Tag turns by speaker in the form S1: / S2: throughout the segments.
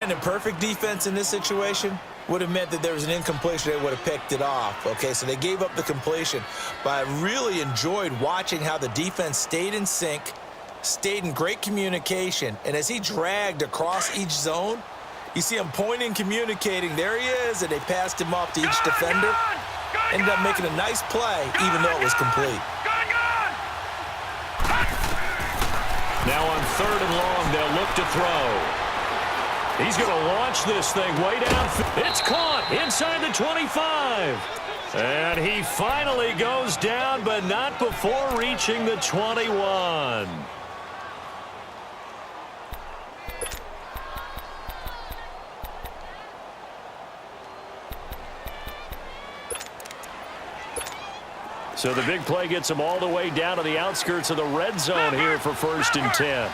S1: And a perfect defense in this situation would have meant that there was an incompletion. They would have picked it off. Okay, so they gave up the completion. But I really enjoyed watching how the defense stayed in sync, stayed in great communication. And as he dragged across each zone, you see him pointing, communicating. There he is, and they passed him off to each defender. Ended up making a nice play, even though it was complete.
S2: Now on 3rd and long, they'll look to throw. He's going to launch this thing way down. It's caught inside the 25. And he finally goes down, but not before reaching the 21. So the big play gets him all the way down to the outskirts of the red zone here for 1st and 10.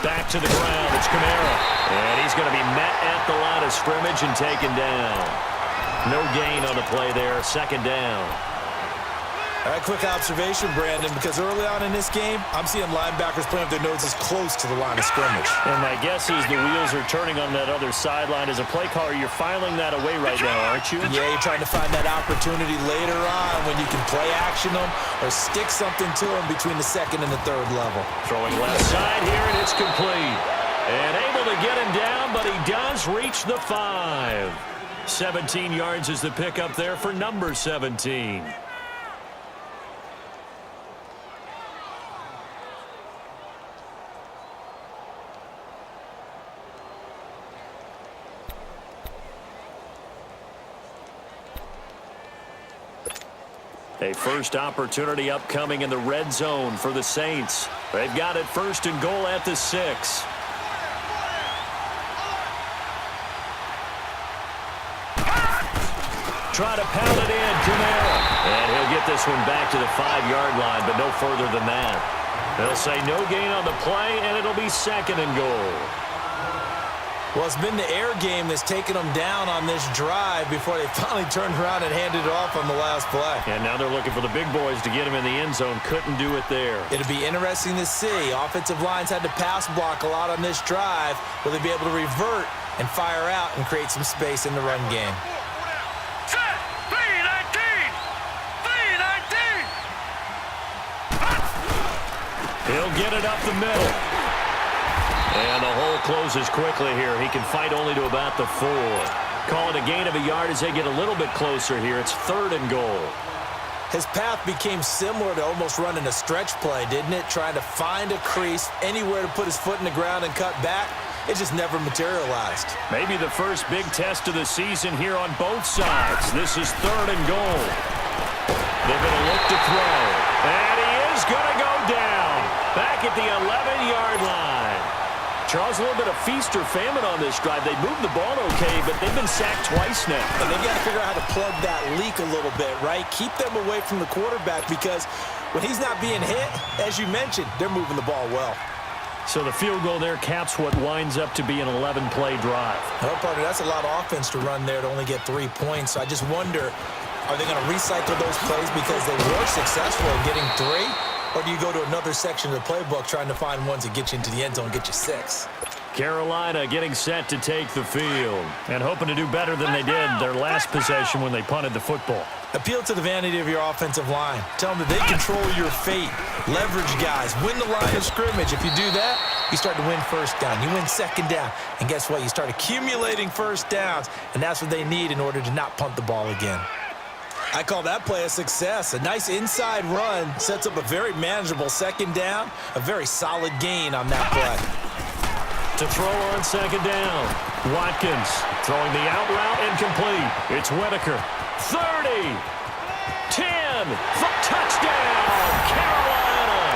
S2: Back to the ground. It's Kamara. And he's going to be met at the line of scrimmage and taken down. No gain on the play there. 2nd down.
S1: All right, quick observation, Brandon, because early on in this game, I'm seeing linebackers playing with their noses close to the line of scrimmage.
S2: And my guess is the wheels are turning on that other sideline. As a play caller, you're filing that away right now, aren't you?
S1: Yeah, you're trying to find that opportunity later on when you can play action them or stick something to them between the 2nd and the 3rd level.
S2: Throwing left side here, and it's complete. And able to get him down, but he does reach the 5. 17 yards is the pickup there for number 17. A first opportunity upcoming in the red zone for the Saints. They've got it 1st and goal at the 6. Try to pound it in, Kamara. And he'll get this one back to the 5-yard line, but no further than that. They'll say no gain on the play, and it'll be 2nd and goal.
S1: Well, it's been the air game that's taken them down on this drive before they finally turned around and handed it off on the last play.
S2: And now they're looking for the big boys to get him in the end zone. Couldn't do it there.
S1: It'll be interesting to see. Offensive lines had to pass block a lot on this drive. Will they be able to revert and fire out and create some space in the run game?
S2: He'll get it up the middle. And the hole closes quickly here. He can fight only to about the 4. Call it a gain of a yard as they get a little bit closer here. It's 3rd and goal.
S1: His path became similar to almost running a stretch play, didn't it? Trying to find a crease, anywhere to put his foot in the ground and cut back. It just never materialized.
S2: Maybe the first big test of the season here on both sides. This is 3rd and goal. They're going to look to throw. And he is going to go down. Back at the 11-yard line. Charles, a little bit of feast or famine on this drive. They moved the ball okay, but they've been sacked twice now.
S1: And they got to figure out how to plug that leak a little bit, right? Keep them away from the quarterback because when he's not being hit, as you mentioned, they're moving the ball well.
S2: So the field goal there caps what winds up to be an 11-play drive.
S1: No, partner, that's a lot of offense to run there to only get 3 points. So I just wonder, are they going to recycle those plays because they were successful in getting 3? Or do you go to another section of the playbook trying to find ones that get you into the end zone and get you 6?
S2: Carolina getting set to take the field and hoping to do better than they did their last possession when they punted the football.
S1: Appeal to the vanity of your offensive line. Tell them that they control your fate. Leverage guys. Win the line of scrimmage. If you do that, you start to win 1st down. You win 2nd down. And guess what? You start accumulating 1st downs. And that's what they need in order to not punt the ball again. I call that play a success. A nice inside run sets up a very manageable 2nd down. A very solid gain on that play.
S2: To throw on 2nd down. Watkins throwing the out route incomplete. It's Whitaker. 30. 10. Touchdown, Carolina.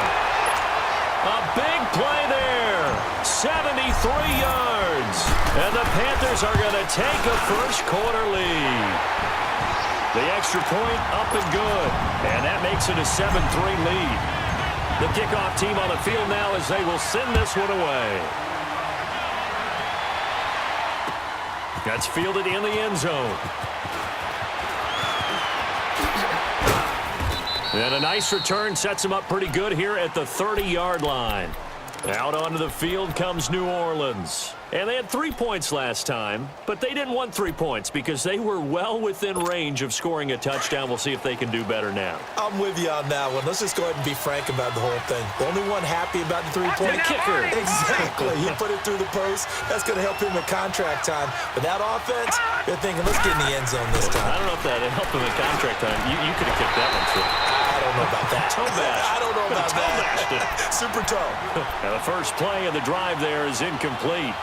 S2: A big play there. 73 yards. And the Panthers are going to take a first-quarter lead. The extra point up and good. And that makes it a 7-3 lead. The kickoff team on the field now as they will send this one away. That's fielded in the end zone. And a nice return sets him up pretty good here at the 30-yard line. Out onto the field comes New Orleans. And they had 3 points last time, but they didn't want 3 points because they were well within range of scoring a touchdown. We'll see if they can do better now.
S1: I'm with you on that one. Let's just go ahead and be frank about the whole thing. The only one happy about the three-point
S2: kicker.
S1: Exactly. He put it through the post. That's going to help him in contract time. But that offense, they're thinking, let's get in the end zone this time.
S2: I don't know if that helped him in contract time. You could have kicked that one, too.
S1: I don't know about that.
S2: Toe bash.
S1: I don't know about that. Super toe.
S2: Now the first play of the drive there is incomplete.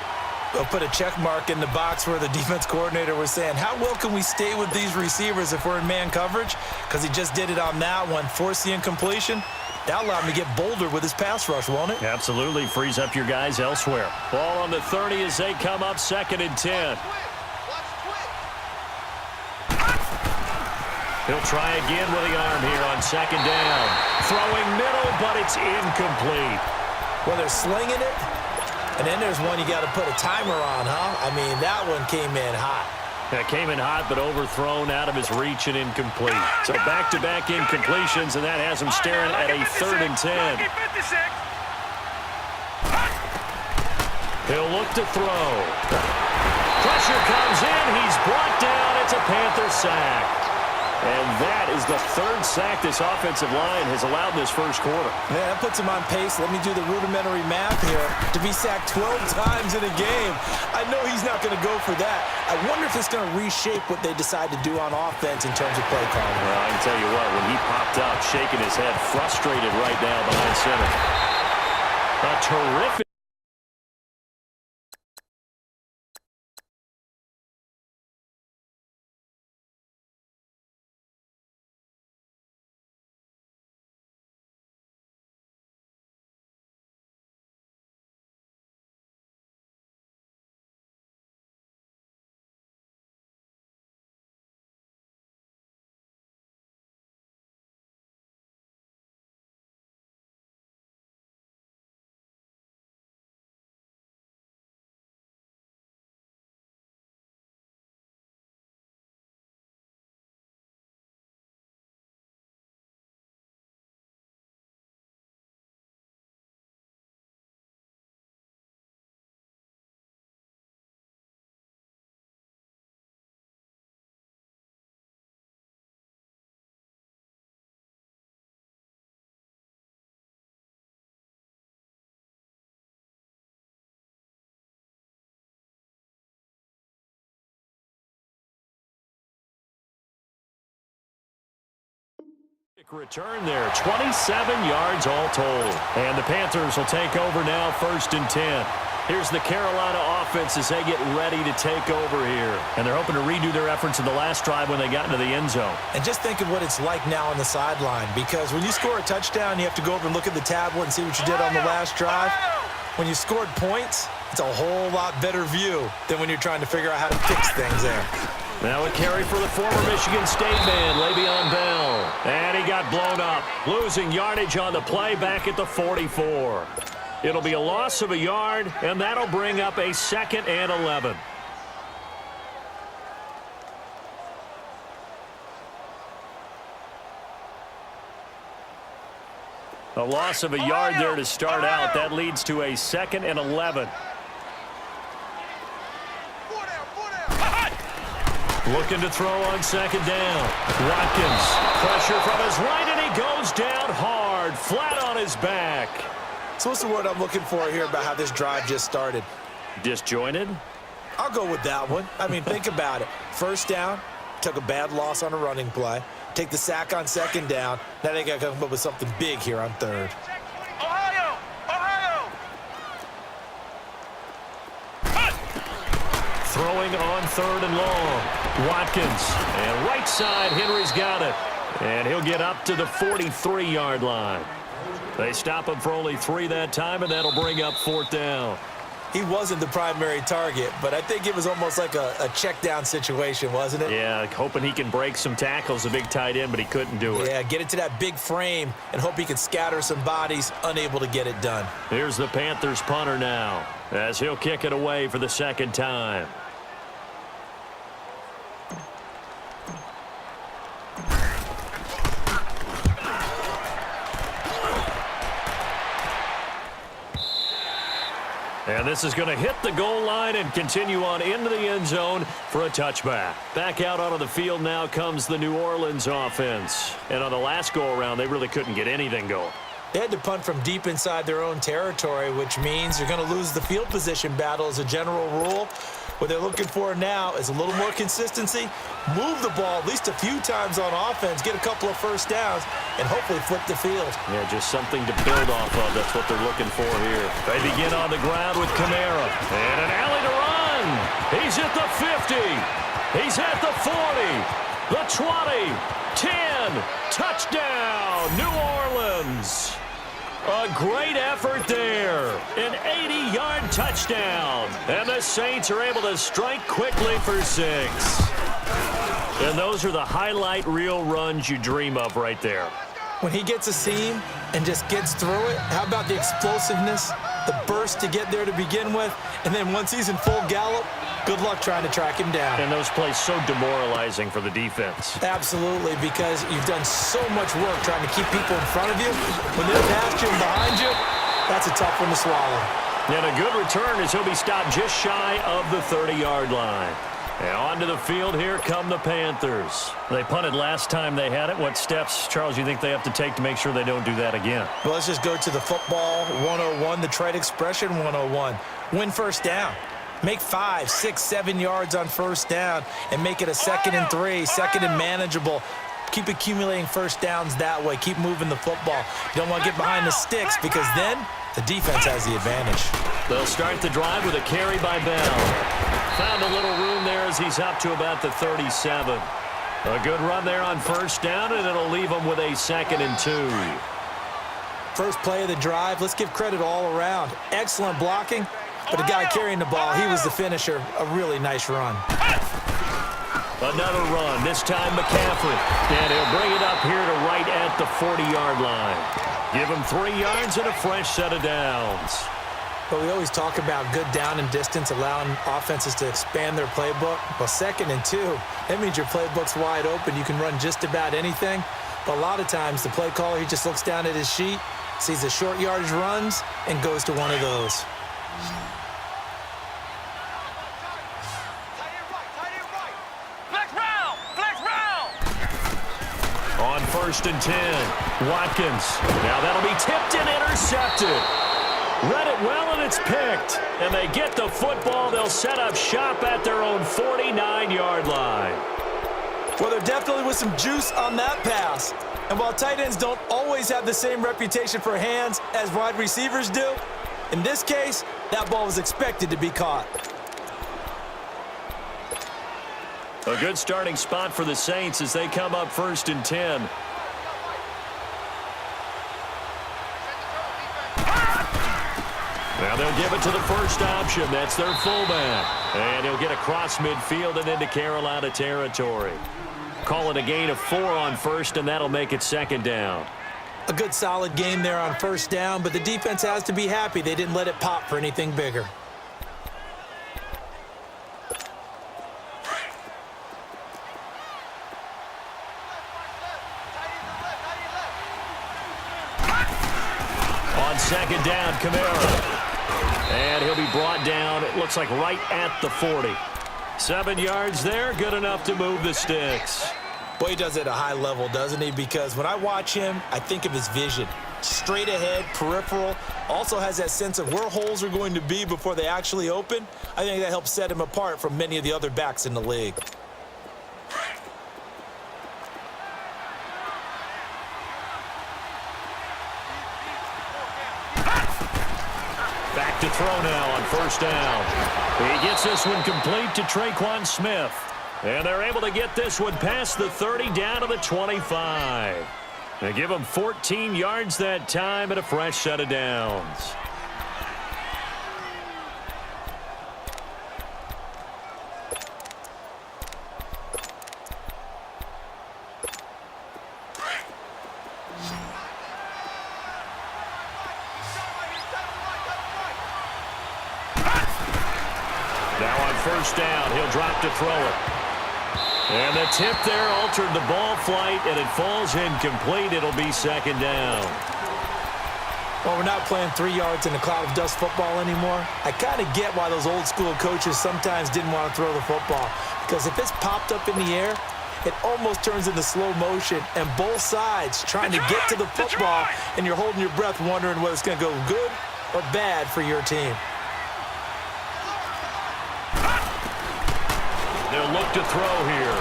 S1: They'll put a check mark in the box where the defense coordinator was saying, how well can we stay with these receivers if we're in man coverage? Because he just did it on that one, forced the incompletion. That allowed him to get bolder with his pass rush, won't it?
S2: Absolutely. Frees up your guys elsewhere. Ball on the 30 as they come up 2nd and 10. He'll try again with the arm here on 2nd down. Throwing middle, but it's incomplete.
S1: Well, they're slinging it. And then there's one you got to put a timer on, huh? I mean, that one came in hot.
S2: That came in hot, but overthrown out of his reach and incomplete. So back-to-back incompletions, and that has him staring at a 3rd and 10. He'll look to throw. Pressure comes in. He's brought down. It's a Panther sack. And that is the 3rd sack this offensive line has allowed in this first quarter.
S1: Yeah, that puts him on pace. Let me do the rudimentary math here. To be sacked 12 times in a game, I know he's not going to go for that. I wonder if it's going to reshape what they decide to do on offense in terms of play calling.
S2: Well, I can tell you what, when he popped up, shaking his head, frustrated right now behind center. A terrific. Return there, 27 yards all told. And the Panthers will take over now, 1st and 10. Here's the Carolina offense as they get ready to take over here. And they're hoping to redo their efforts in the last drive when they got into the end zone.
S1: And just think of what it's like now on the sideline, because when you score a touchdown, you have to go over and look at the tablet and see what you did on the last drive. When you scored points, it's a whole lot better view than when you're trying to figure out how to fix things there.
S2: Now a carry for the former Michigan State man, Le'Veon Bell. And he got blown up, losing yardage on the play back at the 44. It'll be a loss of a yard, and that'll bring up a 2nd and 11. A loss of a yard there to start out. That leads to a 2nd and 11. Looking to throw on 2nd down. Watkins, pressure from his right, and he goes down hard, flat on his back.
S1: So what's the word I'm looking for here about how this drive just started?
S2: Disjointed?
S1: I'll go with that one. I mean, think about it. 1st down, took a bad loss on a running play. Take the sack on 2nd down. Now they got to come up with something big here on 3rd.
S3: Ohio!
S2: Throwing on 3rd and long. Watkins. And right side, Henry's got it. And he'll get up to the 43-yard line. They stop him for only 3 that time, and that'll bring up 4th down.
S1: He wasn't the primary target, but I think it was almost like a check down situation, wasn't it?
S2: Yeah, hoping he can break some tackles, a big tight end, but he couldn't do it.
S1: Yeah, get it to that big frame and hope he can scatter some bodies, unable to get it done.
S2: Here's the Panthers punter now, as he'll kick it away for the 2nd time. And this is going to hit the goal line and continue on into the end zone for a touchback. Back out onto the field now comes the New Orleans offense. And on the last go-around, they really couldn't get anything going.
S1: They had to punt from deep inside their own territory, which means you're going to lose the field position battle as a general rule. What they're looking for now is a little more consistency, move the ball at least a few times on offense, get a couple of first downs, and hopefully flip the field.
S2: Yeah, just something to build off of. That's what they're looking for here. They begin on the ground with Kamara. And an alley to run. He's at the 50. He's at the 40. The 20. 10. Touchdown, New Orleans. A great effort there. An 80-yard touchdown. And the Saints are able to strike quickly for 6. And those are the highlight reel runs you dream of right there.
S1: When he gets a seam and just gets through it, how about the explosiveness, the burst to get there to begin with, and then once he's in full gallop, good luck trying to track him down.
S2: And those plays so demoralizing for the defense.
S1: Absolutely, because you've done so much work trying to keep people in front of you. When they're past you and behind you, that's a tough one to swallow.
S2: And a good return as he'll be stopped just shy of the 30-yard line. And onto the field, here come the Panthers. They punted last time they had it. What steps, Charles, you think they have to take to make sure they don't do that again?
S1: Well, let's just go to the football 101, the trade expression 101. Win first down. Make 5, 6, 7 yards on first down and make it a 2nd and 3, 2nd and manageable. Keep accumulating first downs that way. Keep moving the football. You don't want to get behind the sticks because then the defense has the advantage.
S2: They'll start the drive with a carry by Bell. Found a little room there as he's up to about the 37. A good run there on first down, and it'll leave him with a 2nd and 2.
S1: First play of the drive, let's give credit all around. Excellent blocking, but the guy carrying the ball, he was the finisher. A really nice run.
S2: Another run, this time McCaffrey. And he'll bring it up here to right at the 40-yard line. Give him 3 yards and a fresh set of downs.
S1: But we always talk about good down and distance, allowing offenses to expand their playbook. Well, 2nd and 2, that means your playbook's wide open. You can run just about anything. But a lot of times, the play caller, he just looks down at his sheet, sees the short yardage runs, and goes to one of those.
S2: On 1st and 10, Watkins. Now that'll be tipped and intercepted. Read it well, and it's picked. And they get the football. They'll set up shop at their own 49-yard line.
S1: Well, there definitely was some juice on that pass. And while tight ends don't always have the same reputation for hands as wide receivers do, in this case, that ball was expected to be caught.
S2: A good starting spot for the Saints as they come up 1st and 10. Now they'll give it to the first option. That's their fullback. And he'll get across midfield and into Carolina territory. Call it a gain of 4 on first, and that'll make it 2nd down.
S1: A good solid game there on first down, but the defense has to be happy they didn't let it pop for anything bigger.
S2: On 2nd down, Kamara. And he'll be brought down, it looks like right at the 40. 7 yards there, good enough to move the sticks.
S1: Boy, he does it at a high level, doesn't he? Because when I watch him, I think of his vision. Straight ahead, peripheral. Also has that sense of where holes are going to be before they actually open. I think that helps set him apart from many of the other backs in the league.
S2: Back to throw now on first down. He gets this one complete to Traquan Smith. And they're able to get this one past the 30 down to the 25. They give him 14 yards that time and a fresh set of downs. Now on first down, he'll drop to throw it. And the tip there altered the ball flight, and it falls incomplete. It'll be 2nd down.
S1: Well, we're not playing 3 yards in a cloud of dust football anymore. I kind of get why those old school coaches sometimes didn't want to throw the football, because if it's popped up in the air, it almost turns into slow motion, and both sides trying to get to the football, and you're holding your breath wondering whether it's going to go good or bad for your team.
S2: They'll look to throw here.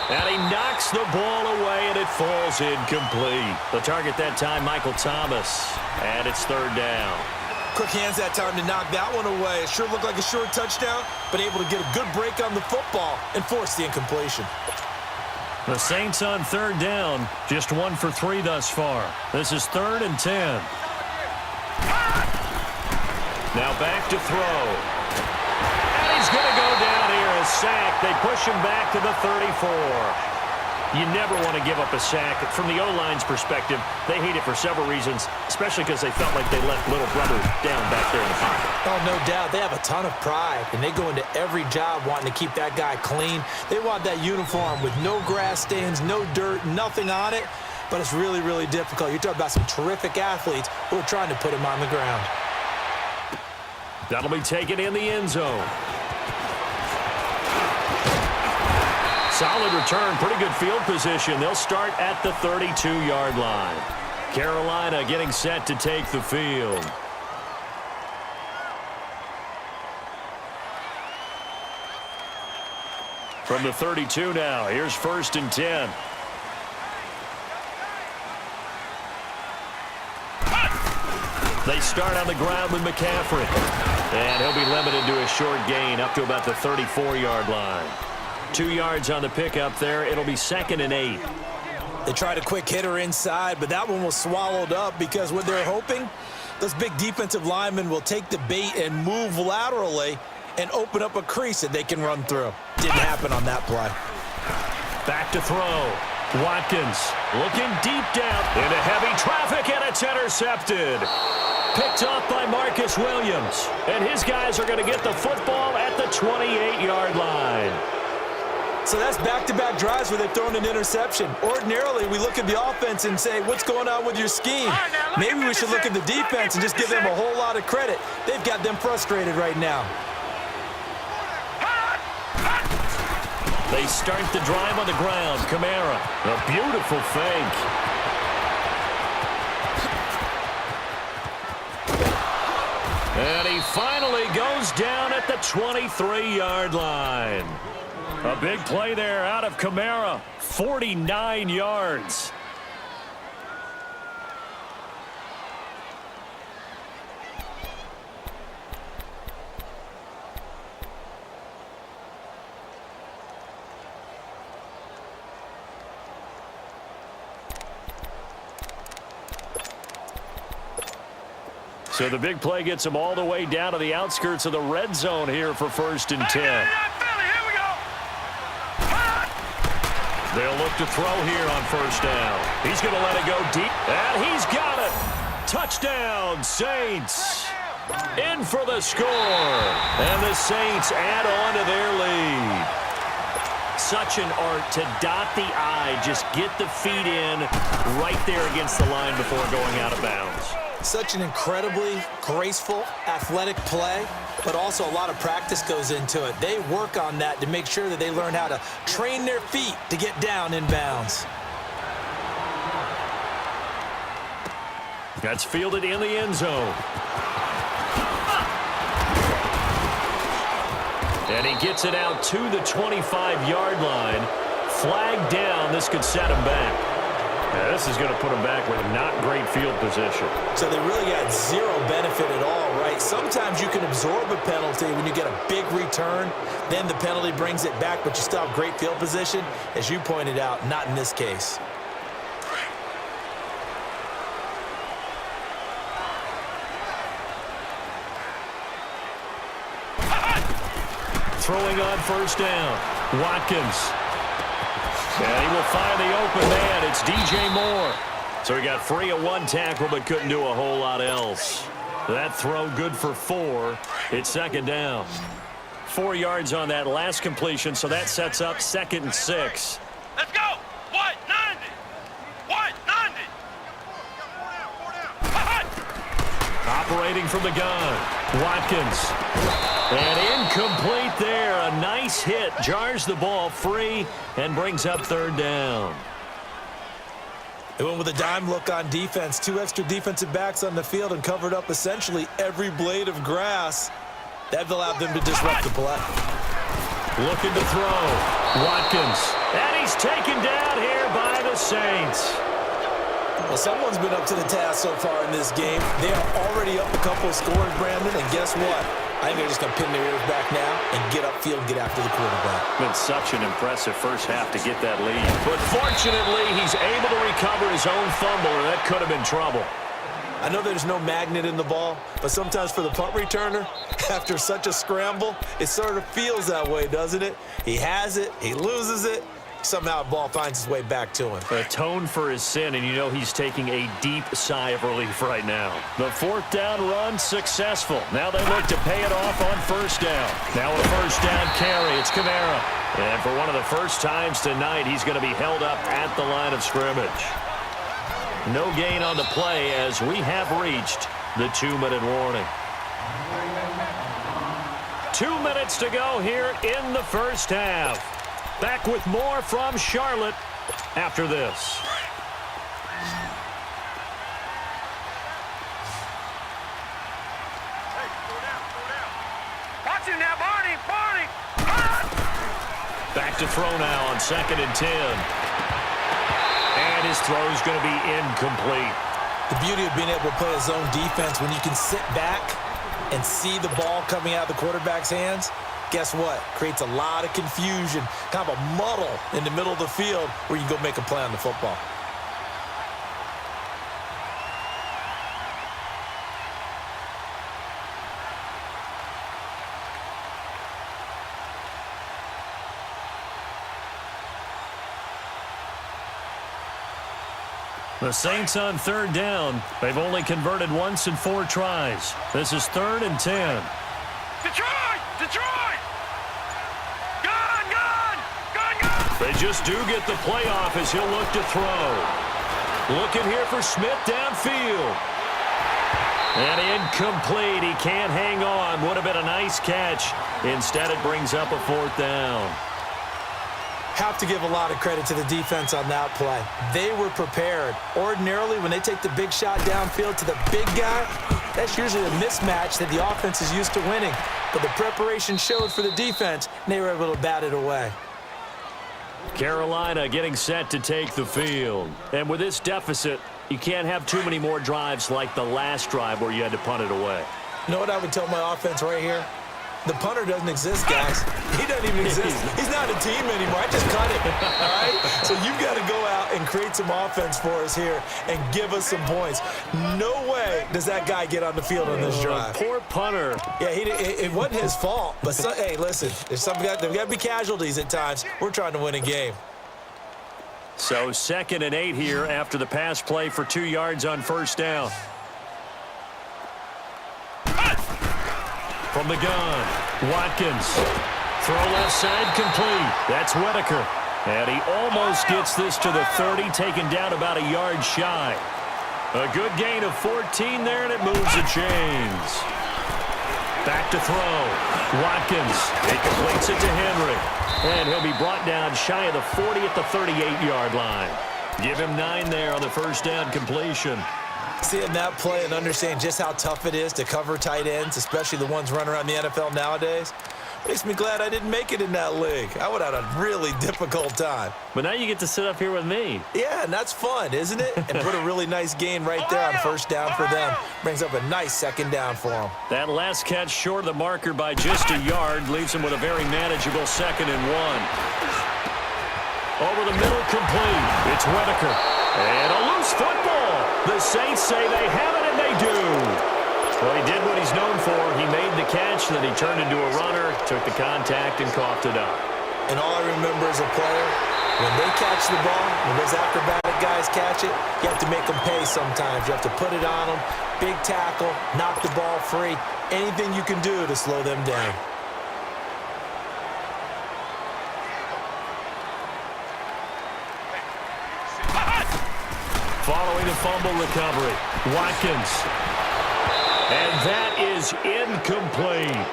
S2: And he knocks the ball away, and it falls incomplete. The target that time, Michael Thomas. And it's 3rd down.
S1: Quick hands that time to knock that one away. It sure looked like a short touchdown, but able to get a good break on the football and force the incompletion.
S2: The Saints on 3rd down, just 1 for 3 thus far. This is 3rd and 10. Now back to throw. And he's going to go down here, a sack. They push him back to the 34. You never want to give up a sack. From the O-line's perspective, they hate it for several reasons, especially because they felt like they let little brother down back there in the pocket.
S1: Oh, no doubt. They have a ton of pride, and they go into every job wanting to keep that guy clean. They want that uniform with no grass stains, no dirt, nothing on it, but it's really, really difficult. You're talking about some terrific athletes who are trying to put him on the ground.
S2: That'll be taken in the end zone. Solid return, pretty good field position. They'll start at the 32-yard line. Carolina getting set to take the field. From the 32 now, here's 1st and 10. They start on the ground with McCaffrey. And he'll be limited to a short gain up to about the 34-yard line. 2 yards on the pickup there. It'll be 2nd and 8.
S1: They tried a quick hitter inside, but that one was swallowed up because what they're hoping, those big defensive linemen will take the bait and move laterally and open up a crease that they can run through. Didn't happen on that play.
S2: Back to throw. Watkins looking deep down into heavy traffic, and it's intercepted. Picked off by Marcus Williams. And his guys are going to get the football at the 28-yard line.
S1: So that's back-to-back drives where they've thrown an interception. Ordinarily, we look at the offense and say, what's going on with your scheme? Maybe we should look at the defense and just give them a whole lot of credit. They've got them frustrated right now.
S2: They start the drive on the ground. Kamara, a beautiful fake. And he finally goes down at the 23-yard line. A big play there out of Kamara. 49 yards. So the big play gets them all the way down to the outskirts of the red zone here for 1st and 10. They'll look to throw here on 1st down. He's going to let it go deep, and he's got it. Touchdown, Saints. In for the score. And the Saints add on to their lead. Such an art to dot the I, just get the feet in right there against the line before going out of bounds.
S1: Such an incredibly graceful, athletic play, but also a lot of practice goes into it. They work on that to make sure that they learn how to train their feet to get down in bounds.
S2: That's fielded in the end zone. And he gets it out to the 25-yard line. Flag down. This could set him back. Yeah, this is going to put them back with not great field position.
S1: So they really got zero benefit at all, right? Sometimes you can absorb a penalty when you get a big return. Then the penalty brings it back, but you still have great field position. As you pointed out, not in this case.
S2: Throwing on 1st down. Watkins. And he will find the open man. It's DJ Moore. So he got free of 1 tackle but couldn't do a whole lot else. That throw good for 4. It's 2nd down. 4 yards on that last completion, so that sets up 2nd and 6.
S3: Let's go. 190. 190.
S2: Operating from the gun, Watkins. And incomplete there. A nice hit. Jars the ball free and brings up third down.
S1: They went with a dime look on defense. 2 extra defensive backs on the field and covered up essentially every blade of grass. That allowed them to disrupt the play.
S2: Looking to throw. Watkins. And he's taken down here by the Saints.
S1: Well, someone's been up to the task so far in this game. They are already up a couple of scores, Brandon, and guess what? I think they're just going to pin their ears back now and get upfield and get after the quarterback.
S2: Been such an impressive first half to get that lead. But fortunately, he's able to recover his own fumble, or that could have been trouble.
S1: I know there's no magnet in the ball, but sometimes for the punt returner, after such a scramble, it sort of feels that way, doesn't it? He has it, he loses it, somehow the ball finds its way back to him.
S2: Atone for his sin, and you know he's taking a deep sigh of relief right now. The fourth down run successful. Now they look to pay it off on first down. Now a first down carry. It's Kamara. And for one of the first times tonight, he's going to be held up at the line of scrimmage. No gain on the play as we have reached the 2-minute warning. 2 minutes to go here in the first half. Back with more from Charlotte after this.
S3: Watch him now, Barney!
S2: Back to throw now on 2nd and 10. And his throw's going to be incomplete.
S1: The beauty of being able to play a zone defense when you can sit back and see the ball coming out of the quarterback's hands, guess what? Creates a lot of confusion, kind of a muddle in the middle of the field where you go make a play on the football.
S2: The Saints on third down. They've only converted once in 4 tries. This is 3rd and 10.
S3: Detroit! Gun!
S2: They just do get the playoff as he'll look to throw. Looking here for Smith downfield. And incomplete. He can't hang on. Would have been a nice catch. Instead, it brings up a 4th down.
S1: Have to give a lot of credit to the defense on that play. They were prepared. Ordinarily, when they take the big shot downfield to the big guy, that's usually a mismatch that the offense is used to winning. But the preparation showed for the defense, and they were able to bat it away.
S2: Carolina getting set to take the field. And with this deficit, you can't have too many more drives like the last drive where you had to punt it away.
S1: You know what I would tell my offense right here? The punter doesn't exist, guys. He doesn't even exist. He's not a team anymore. I just cut him, all right? So you've got to go out and create some offense for us here and give us some points. No way does that guy get on the field on this drive.
S2: Poor punter.
S1: Yeah, it wasn't his fault. But, hey, listen, there's got to be casualties at times. We're trying to win a game.
S2: So 2nd and 8 here after the pass play for 2 yards on first down. From the gun, Watkins. Throw left side complete. That's Whitaker. And he almost gets this to the 30, taken down about a yard shy. A good gain of 14 there, and it moves the chains. Back to throw. Watkins. He completes it to Henry. And he'll be brought down shy of the 40 at the 38-yard line. Give him 9 there on the first down completion.
S1: Seeing that play and understanding just how tough it is to cover tight ends, especially the ones running around the NFL nowadays, makes me glad I didn't make it in that league. I would have had a really difficult time.
S2: But now you get to sit up here with me.
S1: Yeah, and that's fun, isn't it? And put a really nice gain right there on first down for them. Brings up a nice 2nd down for them.
S2: That last catch short of the marker by just a yard leaves him with a very manageable 2nd and 1. Over the middle, complete. It's Whitaker. And a loose football. The Saints say they have it, and they do. Well, he did what he's known for. He made the catch, then he turned into a runner, took the contact, and coughed it up.
S1: And all I remember as a player, when they catch the ball, when those acrobatic guys catch it, you have to make them pay sometimes. You have to put it on them, big tackle, knock the ball free, anything you can do to slow them down.
S2: Following the fumble recovery, Watkins. And that is incomplete.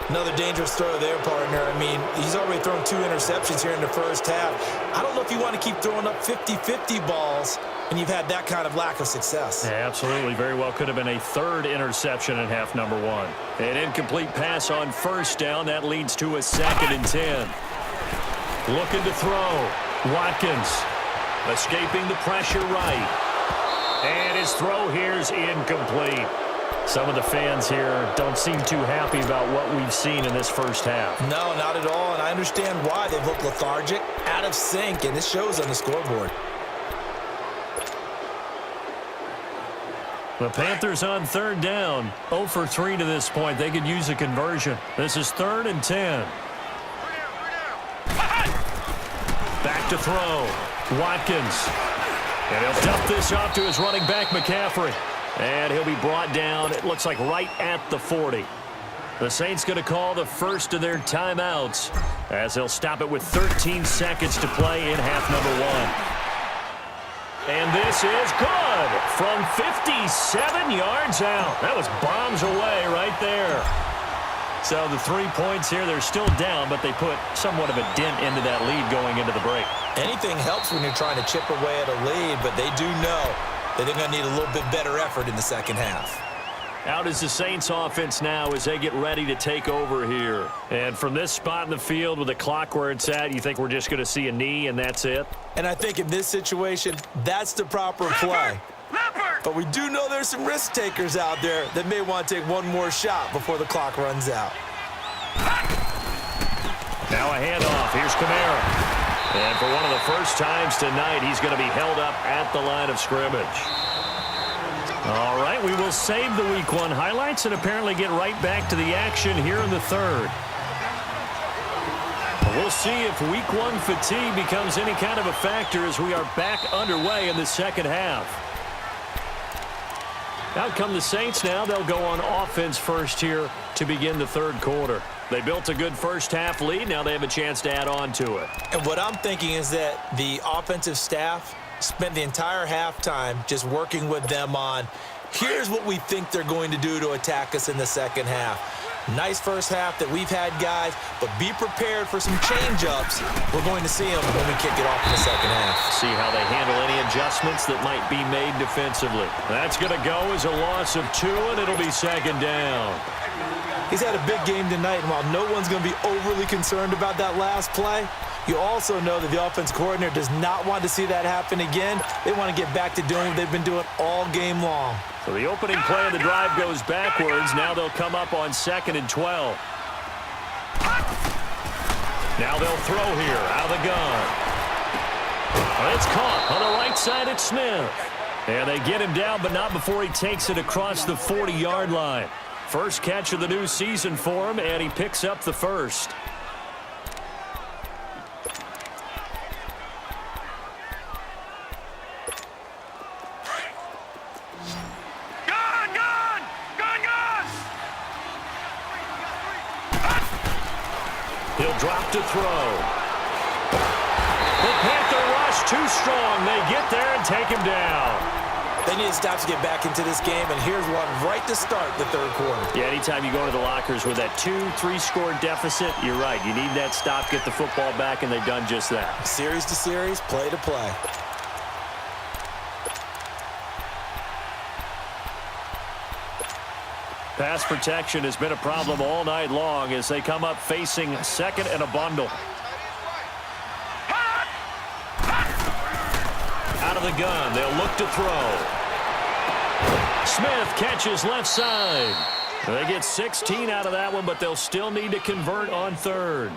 S1: Another dangerous throw there, partner. I mean, he's already thrown 2 interceptions here in the first half. I don't know if you want to keep throwing up 50-50 balls when you've had that kind of lack of success.
S2: Yeah, absolutely. Very well could have been a 3rd interception in half number 1. An incomplete pass on first down. That leads to a 2nd and 10. Looking to throw. Watkins escaping the pressure right. And his throw here's incomplete. Some of the fans here don't seem too happy about what we've seen in this first half.
S1: No, not at all, and I understand why. They've looked lethargic, out of sync, and it shows on the scoreboard.
S2: The Panthers on 3rd down. 0 for 3 to this point. They could use a conversion. This is 3rd and 10. Back to throw. Watkins. And he'll dump this off to his running back, McCaffrey. And he'll be brought down, it looks like, right at the 40. The Saints going to call the first of their timeouts as they'll stop it with 13 seconds to play in half number 1. And this is good from 57 yards out. That was bombs away right there. So the 3 points here, they're still down, but they put somewhat of a dent into that lead going into the break.
S1: Anything helps when you're trying to chip away at a lead, but they do know that they're going to need a little bit better effort in the second half.
S2: Out is the Saints offense now as they get ready to take over here. And from this spot in the field with the clock where it's at, you think we're just going to see a knee and that's it?
S1: And I think in this situation, that's the proper play. But we do know there's some risk takers out there that may want to take one more shot before the clock runs out.
S2: Now a handoff. Here's Kamara. And for one of the first times tonight, he's going to be held up at the line of scrimmage. All right, we will save the Week 1 highlights and apparently get right back to the action here in the 3rd. We'll see if Week 1 fatigue becomes any kind of a factor as we are back underway in the second half. Out come the Saints now. They'll go on offense first here to begin the 3rd quarter. They built a good first half lead. Now they have a chance to add on to it.
S1: And what I'm thinking is that the offensive staff spent the entire halftime just working with them on, here's what we think they're going to do to attack us in the second half. Nice first half that we've had, guys, but be prepared for some change-ups. We're going to see them when we kick it off in the second half.
S2: See how they handle any adjustments that might be made defensively. That's going to go as a loss of 2, and it'll be 2nd down.
S1: He's had a big game tonight, and while no one's going to be overly concerned about that last play, you also know that the offense coordinator does not want to see that happen again. They want to get back to doing what they've been doing all game long.
S2: So the opening play of the drive goes backwards. Now they'll come up on 2nd and 12. Now they'll throw here out of the gun. It's caught on the right side at Smith. And they get him down, but not before he takes it across the 40-yard line. First catch of the new season for him, and he picks up the first. He'll drop to throw. The Panther rush too strong. They get there and take him down.
S1: They need to stop to get back into this game, and here's one right to start the 3rd quarter.
S2: Yeah, anytime you go into the lockers with that 2-3 score deficit, you're right. You need that stop, get the football back, and they've done just that.
S1: Series to series, play to play.
S2: Pass protection has been a problem all night long as they come up facing 2nd and a bundle. Out of the gun, they'll look to throw. Smith catches left side. They get 16 out of that one, but they'll still need to convert on 3rd.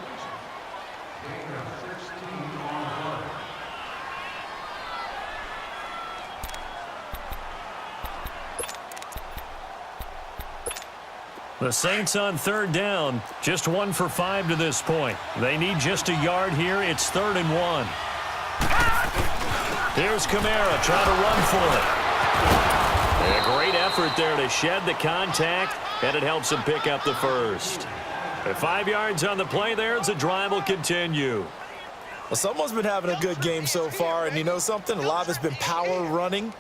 S2: The Saints on 3rd down, just 1 for 5 to this point. They need just a yard here. It's 3rd and 1. Here's Kamara trying to run for it. And a great effort there to shed the contact, and it helps him pick up the first. At 5 yards on the play there, as the drive will continue.
S1: Well, someone's been having a good game so far, and you know something? A lot of it's been power running.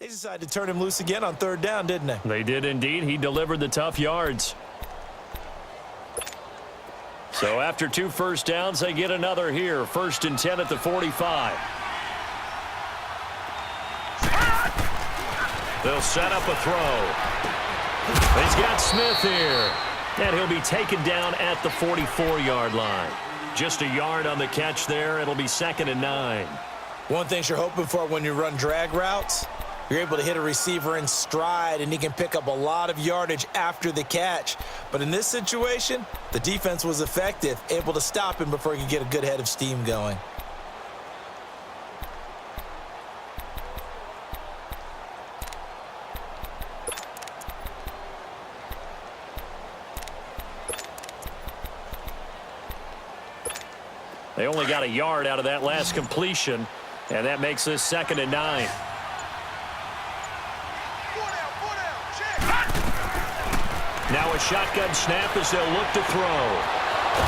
S1: They decided to turn him loose again on third down, didn't they?
S2: They did indeed. He delivered the tough yards. So after 2 first downs, they get another here. 1st and 10 at the 45. They'll set up a throw. He's got Smith here. And he'll be taken down at the 44-yard line. Just a yard on the catch there. It'll be 2nd and 9.
S1: One thing you're hoping for when you run drag routes, you're able to hit a receiver in stride, and he can pick up a lot of yardage after the catch. But in this situation, the defense was effective, able to stop him before he could get a good head of steam going.
S2: They only got a yard out of that last completion, and that makes this 2nd and 9. Now a shotgun snap as they'll look to throw.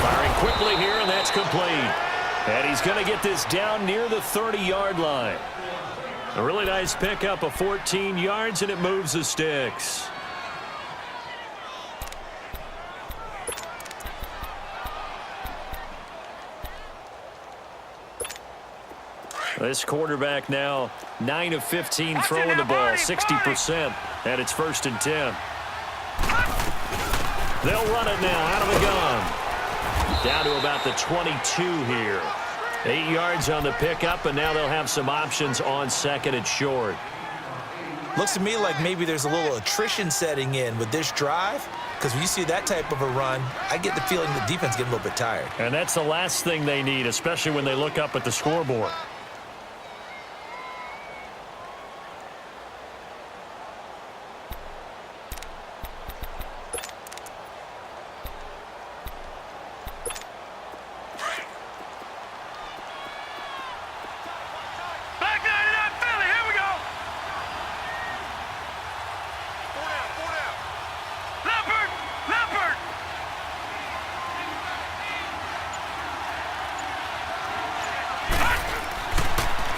S2: Firing quickly here, and that's complete. And he's going to get this down near the 30-yard line. A really nice pickup of 14 yards, and it moves the sticks. This quarterback now 9 of 15 throwing the ball, 60%, and it's 1st and 10. They'll run it now out of the gun. Down to about the 22 here. 8 yards on the pickup, and now they'll have some options on 2nd and short.
S1: Looks to me like maybe there's a little attrition setting in with this drive, because when you see that type of a run, I get the feeling the defense getting a little bit tired.
S2: And that's the last thing they need, especially when they look up at the scoreboard.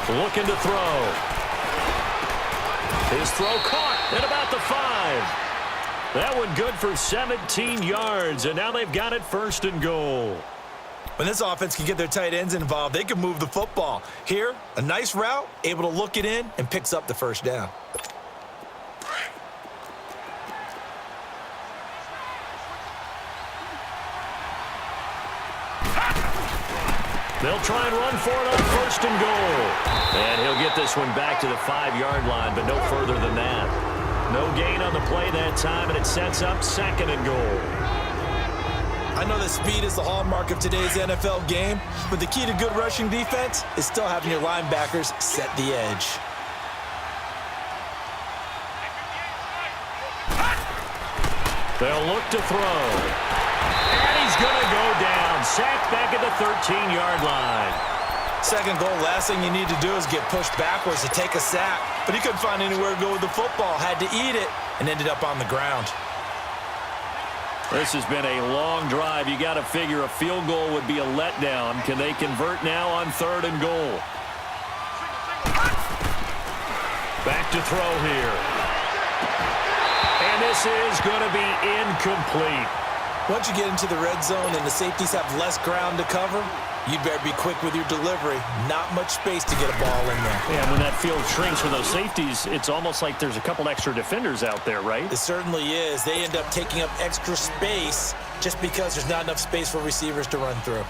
S2: Looking to throw. His throw caught at about the 5. That one good for 17 yards, and now they've got it 1st and goal.
S1: When this offense can get their tight ends involved, they can move the football. Here, a nice route, able to look it in, and picks up the 1st down.
S2: They'll try and run for it on 1st and goal. And he'll get this one back to the 5-yard line, but no further than that. No gain on the play that time, and it sets up 2nd and goal.
S1: I know that speed is the hallmark of today's NFL game, but the key to good rushing defense is still having your linebackers set the edge.
S2: They'll look to throw. And he's going to go down. Sacked back at the 13-yard line.
S1: 2nd goal, last thing you need to do is get pushed backwards to take a sack. But he couldn't find anywhere to go with the football. Had to eat it and ended up on the ground.
S2: This has been a long drive. You got to figure a field goal would be a letdown. Can they convert now on 3rd and goal? Back to throw here. And this is going to be incomplete.
S1: Once you get into the red zone and the safeties have less ground to cover, you better be quick with your delivery. Not much space to get a ball in there.
S2: Yeah, when that field shrinks for those safeties, it's almost like there's a couple extra defenders out there, right?
S1: It certainly is. They end up taking up extra space just because there's not enough space for receivers to run through.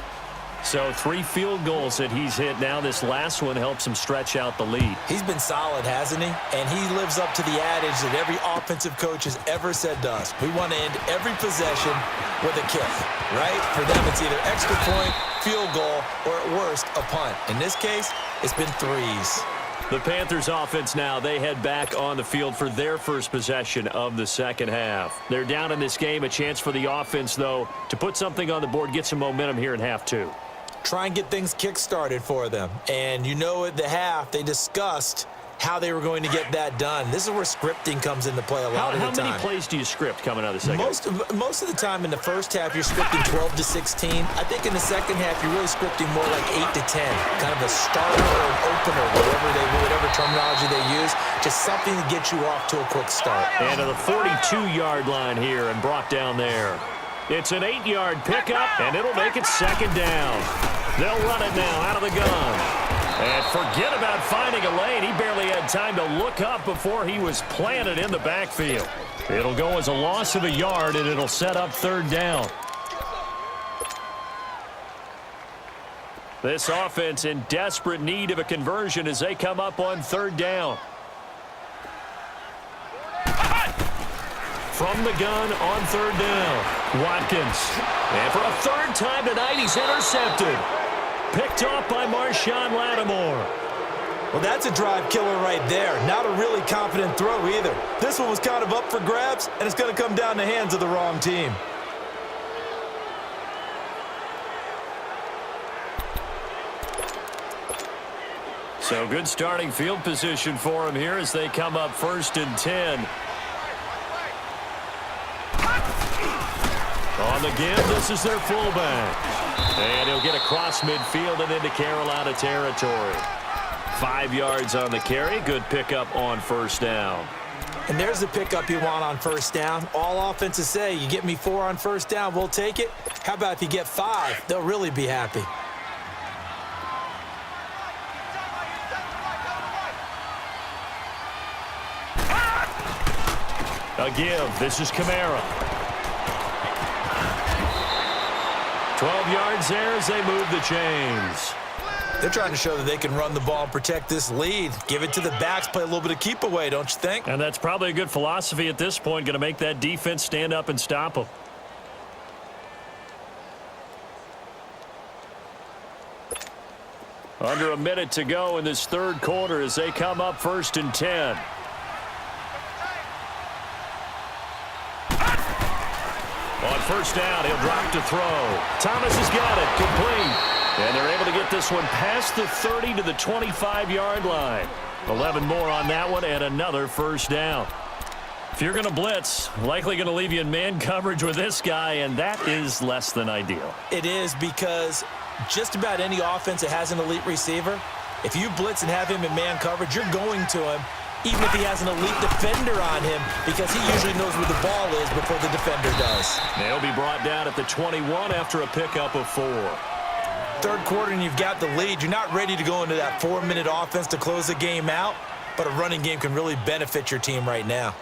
S2: So 3 field goals that he's hit now. This last one helps him stretch out the lead.
S1: He's been solid, hasn't he? And he lives up to the adage that every offensive coach has ever said to us. We want to end every possession with a kick, right? For them, it's either extra point, field goal, or at worst, a punt. In this case, it's been 3s.
S2: The Panthers offense now, they head back on the field for their first possession of the 2nd half. They're down in this game. A chance for the offense, though, to put something on the board, get some momentum here in half 2.
S1: Try and get things kick-started for them. And you know at the half, they discussed how they were going to get that done. This is where scripting comes into play a lot of the time.
S2: How many plays do you script coming out of the 2nd?
S1: Most of the time in the first half, you're scripting 12 to 16. I think in the 2nd half, you're really scripting more like 8 to 10. Kind of a starter or an opener, whatever terminology they use. Just something to get you off to a quick start.
S2: And to the 42-yard line here and brought down there. It's an 8-yard pickup, and it'll make it second down. They'll run it now out of the gun. And forget about finding a lane. He barely had time to look up before he was planted in the backfield. It'll go as a loss of a yard, and it'll set up third down. This offense in desperate need of a conversion as they come up on third down. From the gun on third down, Watkins. And for a third time tonight, he's intercepted. Picked off by Marshawn Lattimore.
S1: Well, that's a drive killer right there. Not a really confident throw either. This one was kind of up for grabs, and it's going to come down the hands of the wrong team.
S2: So good starting field position for him here as they come up 1st and 10. On the give, this is their fullback. And he'll get across midfield and into Carolina territory. 5 yards on the carry. Good pickup on first down.
S1: And there's the pickup you want on first down. All offenses say, you get me 4 on first down, we'll take it. How about if you get 5? They'll really be happy.
S2: A give. This is Kamara. 12 yards there as they move the chains.
S1: They're trying to show that they can run the ball and protect this lead. Give it to the backs, play a little bit of keep away, don't you think?
S2: And that's probably a good philosophy at this point, going to make that defense stand up and stop them. Under a minute to go in this third quarter as they come up 1st and 10. On first down, he'll drop to throw. Thomas has got it, complete. And they're able to get this one past the 30 to the 25-yard line. 11 more on that one and another first down. If you're going to blitz, likely going to leave you in man coverage with this guy, and that is less than ideal.
S1: It is, because just about any offense that has an elite receiver, if you blitz and have him in man coverage, you're going to him, even if he has an elite defender on him, because he usually knows where the ball is before the defender does.
S2: They'll be brought down at the 21 after a pickup of 4.
S1: Third quarter and you've got the lead. You're not ready to go into that 4-minute offense to close the game out, but a running game can really benefit your team right now.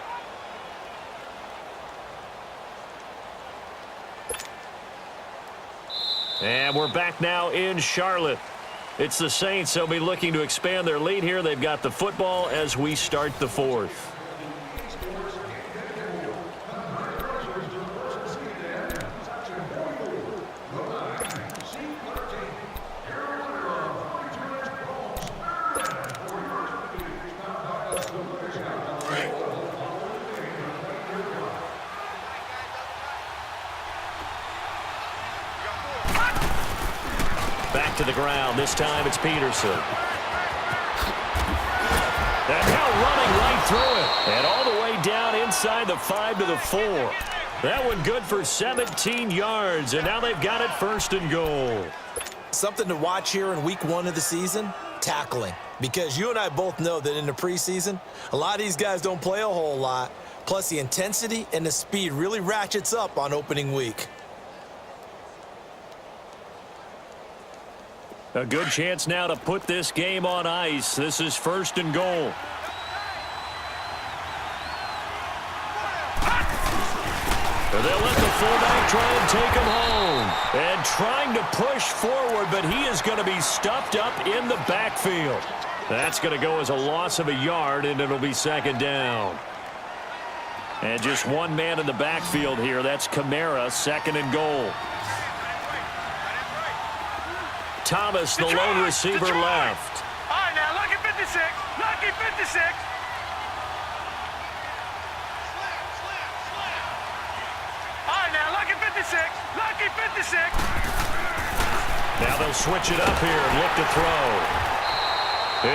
S2: And we're back now in Charlotte. It's the Saints. They'll be looking to expand their lead here. They've got the football as we start the fourth. Back to the ground. This time it's Peterson. And now running right through it. And all the way down inside the 5 to the 4. That one good for 17 yards. And now they've got it 1st and goal.
S1: Something to watch here in week 1 of the season, tackling. Because you and I both know that in the preseason, a lot of these guys don't play a whole lot. Plus the intensity and the speed really ratchets up on opening week.
S2: A good chance now to put this game on ice. This is 1st and goal. They'll let the fullback try and take him home. And trying to push forward, but he is going to be stuffed up in the backfield. That's going to go as a loss of a yard, and it'll be 2nd down. And just one man in the backfield here. That's Kamara, 2nd and goal. Thomas, the lone receiver, left.
S3: All right, now, lucky 56. Lucky 56. All right, now, lucky 56. Lucky 56.
S2: Now they'll switch it up here and look to throw.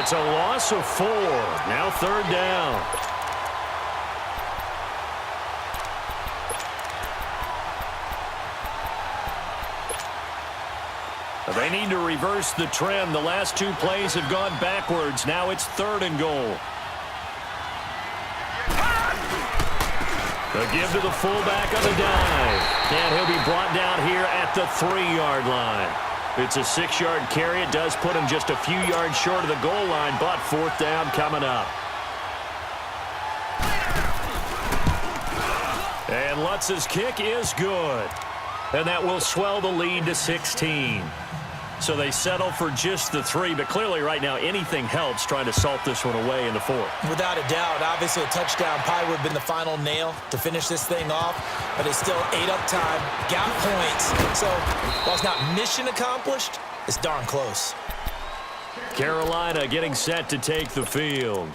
S2: It's a loss of 4. Now 3rd down. They They need to reverse the trend. The last two plays have gone backwards. Now it's 3rd and goal. The give to the fullback on the dive. And he'll be brought down here at the 3-yard line. It's a 6-yard carry. It does put him just a few yards short of the goal line, but 4th down coming up. And Lutz's kick is good. And that will swell the lead to 16. So they settle for just the 3, but clearly right now anything helps trying to salt this one away in the 4th.
S1: Without a doubt, obviously a touchdown probably would have been the final nail to finish this thing off, but it's still 8 up time, got points. So while it's not mission accomplished, it's darn close.
S2: Carolina getting set to take the field.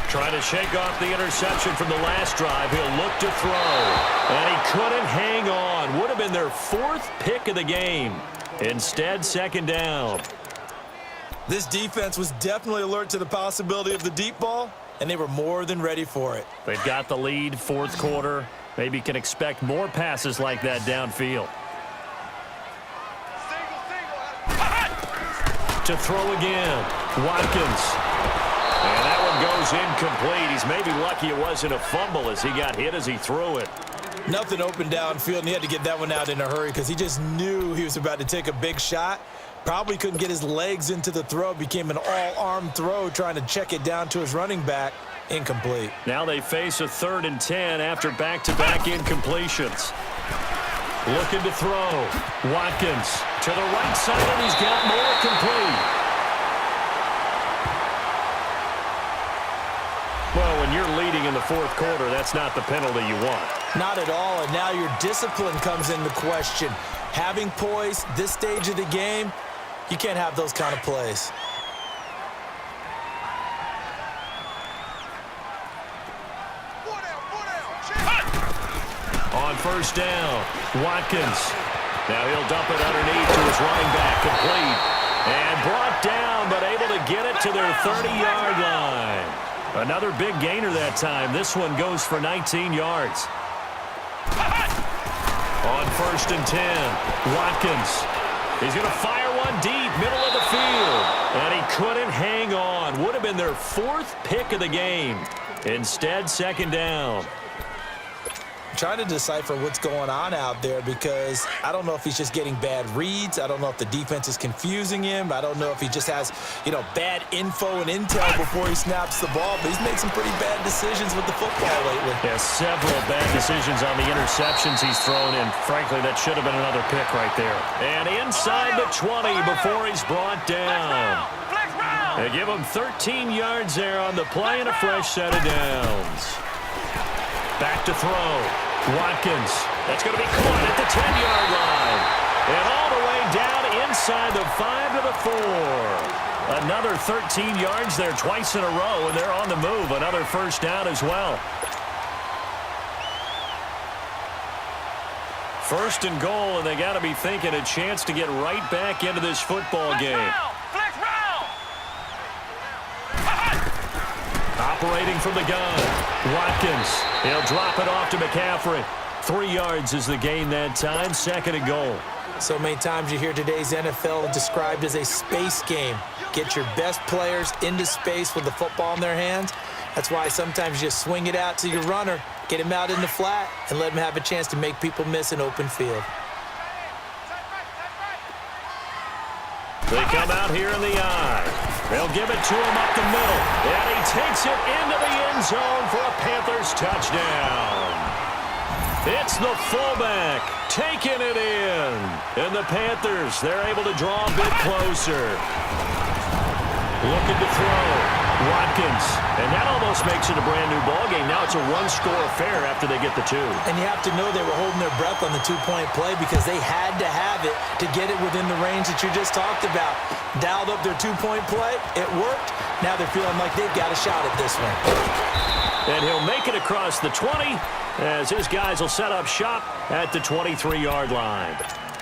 S2: Trying to shake off the interception from the last drive. He'll look to throw. And he couldn't hang on. Would have been their 4th pick of the game. Instead, 2nd down.
S1: This defense was definitely alert to the possibility of the deep ball, and they were more than ready for it.
S2: They've got the lead, 4th quarter. Maybe can expect more passes like that downfield. To throw again. Watkins. And that one goes incomplete. He's maybe lucky it wasn't a fumble as he got hit as he threw it.
S1: Nothing open downfield, and he had to get that one out in a hurry because he just knew he was about to take a big shot. Probably couldn't get his legs into the throw. Became an all-arm throw trying to check it down to his running back. Incomplete.
S2: Now they face a 3rd and 10 after back-to-back incompletions. Looking to throw. Watkins to the right side, and he's got more complete. Well, when you're leading in the 4th quarter, that's not the penalty you want.
S1: Not at all, and now your discipline comes into question. Having poise this stage of the game, you can't have those kind of plays.
S2: On 1st down, Watkins. Now he'll dump it underneath to his running back, complete. And brought down, but able to get it to their 30-yard line. Another big gainer that time. This one goes for 19 yards. On 1st and 10, Watkins. He's going to fire one deep, middle of the field. And he couldn't hang on. Would have been their 4th pick of the game. Instead, 2nd down.
S1: Trying to decipher what's going on out there because I don't know if he's just getting bad reads. I don't know if the defense is confusing him. I don't know if he just has, bad info and intel before he snaps the ball. But he's made some pretty bad decisions with the football lately.
S2: Yeah, several bad decisions on the interceptions he's thrown in. Frankly, that should have been another pick right there. And inside the 20 before he's brought down. They give him 13 yards there on the play and a fresh set of downs. Back to throw. Watkins. That's going to be caught at the 10-yard line. And all the way down inside the 5 to the 4. Another 13 yards there twice in a row, and they're on the move. Another 1st down as well. 1st and goal, and they got to be thinking a chance to get right back into this football game. Operating from the gun. Watkins. He'll drop it off to McCaffrey. 3 yards is the gain that time. 2nd and goal.
S1: So many times you hear today's NFL described as a space game. Get your best players into space with the football in their hands. That's why sometimes you just swing it out to your runner, get him out in the flat, and let him have a chance to make people miss an open field.
S2: They come out here in the eye. They'll give it to him up the middle. And he takes it into the end zone for a Panthers touchdown. It's the fullback taking it in. And the Panthers, they're able to draw a bit closer. Looking to throw. Watkins. And that almost makes it a brand-new ballgame. Now it's a one-score affair after they get the 2.
S1: And you have to know they were holding their breath on the 2-point play because they had to have it to get it within the range that you just talked about. Dialed up their 2-point play. It worked. Now they're feeling like they've got a shot at this one.
S2: And he'll make it across the 20 as his guys will set up shop at the 23-yard line.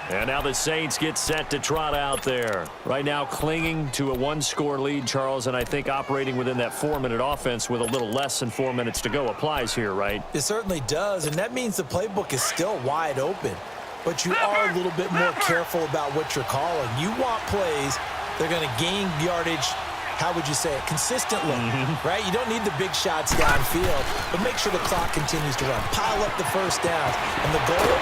S2: And now the Saints get set to trot out there. Right now clinging to a one-score lead, Charles, and I think operating within that 4-minute offense with a little less than 4 minutes to go applies here, right?
S1: It certainly does, and that means the playbook is still wide open. But you are a little bit more careful about what you're calling. You want plays that are going to gain yardage, how would you say it, consistently, right? You don't need the big shots downfield, but make sure the clock continues to run. Pile up the first downs. And the goal,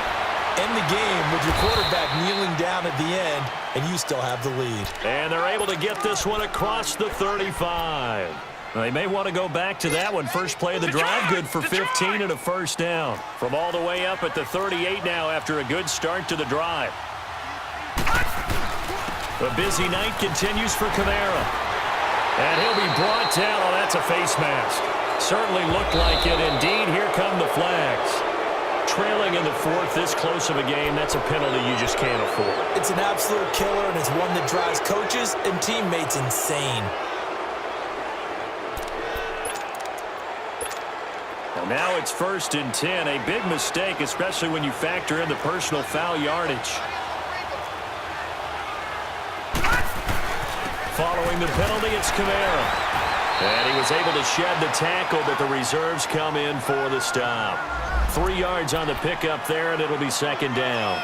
S1: end the game with your quarterback kneeling down at the end, and you still have the lead.
S2: And they're able to get this one across the 35. They may want to go back to that one. First play of the drive, good for 15 and a first down. From all the way up at the 38 now after a good start to the drive. The busy night continues for Kamara. And he'll be brought down. Oh, that's a face mask. Certainly looked like it. Indeed, here come the flags. Trailing in the fourth, this close of a game, that's a penalty you just can't afford.
S1: It's an absolute killer, and it's one that drives coaches and teammates insane.
S2: And now it's 1st and 10. A big mistake, especially when you factor in the personal foul yardage. Following the penalty, it's Kamara. And he was able to shed the tackle, but the reserves come in for the stop. 3 yards on the pickup there, and it'll be 2nd down.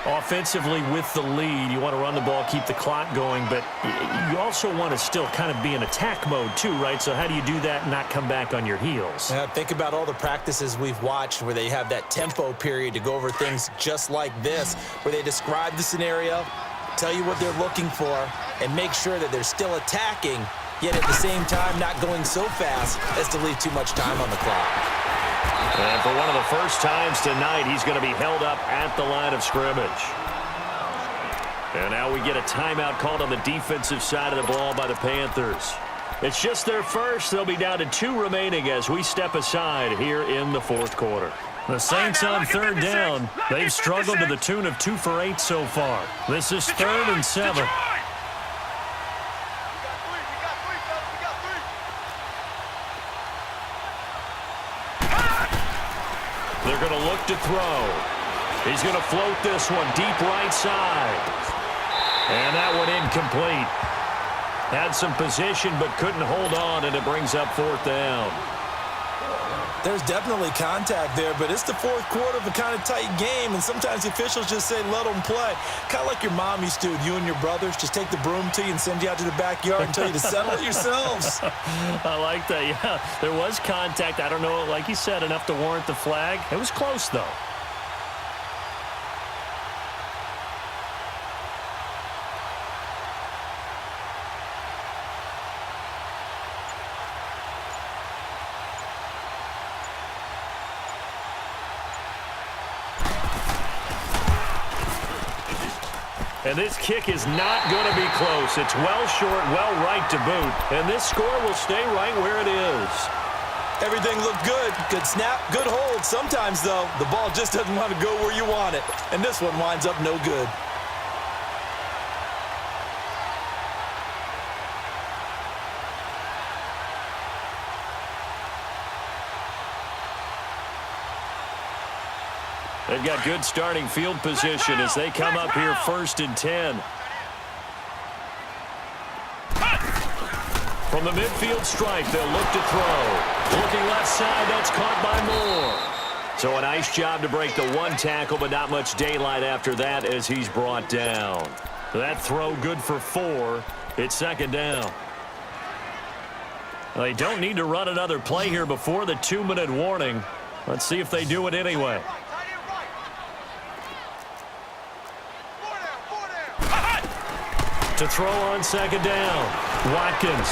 S2: Offensively with the lead, you want to run the ball, keep the clock going, but you also want to still kind of be in attack mode too, right? So how do you do that and not come back on your heels?
S1: Yeah, think about all the practices we've watched where they have that tempo period to go over things just like this, where they describe the scenario, tell you what they're looking for, and make sure that they're still attacking, yet at the same time not going so fast as to leave too much time on the clock.
S2: And for one of the first times tonight, he's going to be held up at the line of scrimmage. And now we get a timeout called on the defensive side of the ball by the Panthers. It's just their first. They'll be down to 2 remaining as we step aside here in the 4th quarter. The Saints on 3rd down. They've struggled to the tune of 2 for 8 so far. This is 3rd and 7. They're going to look to throw. He's going to float this one deep right side. And that one incomplete. Had some position but couldn't hold on, and it brings up 4th down.
S1: There's definitely contact there, but it's the 4th quarter of a kind of tight game, and sometimes the officials just say, let them play. Kind of like your mom used to with you and your brothers. Just take the broom to you and send you out to the backyard and tell you to settle it yourselves.
S2: I like that, yeah. There was contact. I don't know, like you said, enough to warrant the flag. It was close, though. And this kick is not going to be close. It's well short, well right to boot. And this score will stay right where it is.
S1: Everything looked good. Good snap, good hold. Sometimes, though, the ball just doesn't want to go where you want it. And this one winds up no good.
S2: They've got good starting field position as they come up here 1st and 10. From the midfield stripe, they'll look to throw. Looking left side, that's caught by Moore. So a nice job to break the 1 tackle, but not much daylight after that as he's brought down. That throw good for 4. It's 2nd down. They don't need to run another play here before the 2-minute warning. Let's see if they do it anyway. To throw on 2nd down. Watkins.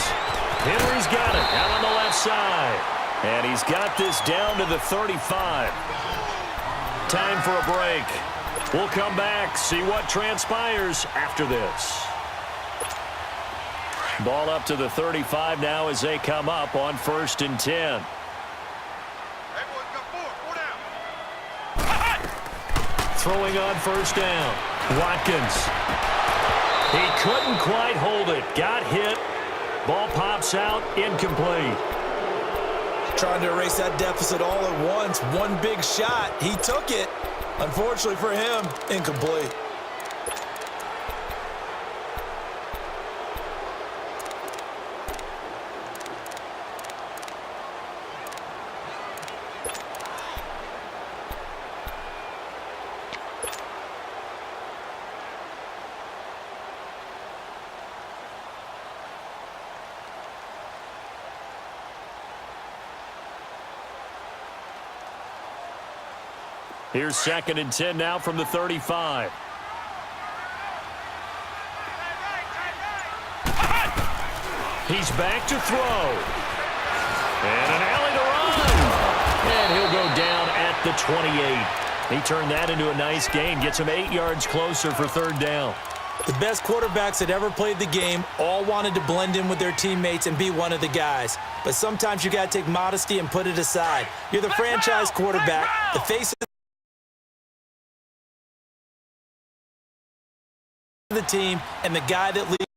S2: Henry's got it out on the left side. And he's got this down to the 35. Time for a break. We'll come back, see what transpires after this. Ball up to the 35 now as they come up on 1st and 10. Throwing on 1st down. Watkins. He couldn't quite hold it. Got hit. Ball pops out. Incomplete.
S1: trying to erase that deficit all at once. One big shot. He took it. Unfortunately for him, incomplete.
S2: Here's 2nd and 10 now from the 35. He's back to throw. And an alley to run. And he'll go down at the 28. He turned that into a nice gain. Gets him 8 yards closer for 3rd down.
S1: The best quarterbacks that ever played the game all wanted to blend in with their teammates and be one of the guys. But sometimes you got to take modesty and put it aside. You're the franchise quarterback, the face of the team, and the guy that leads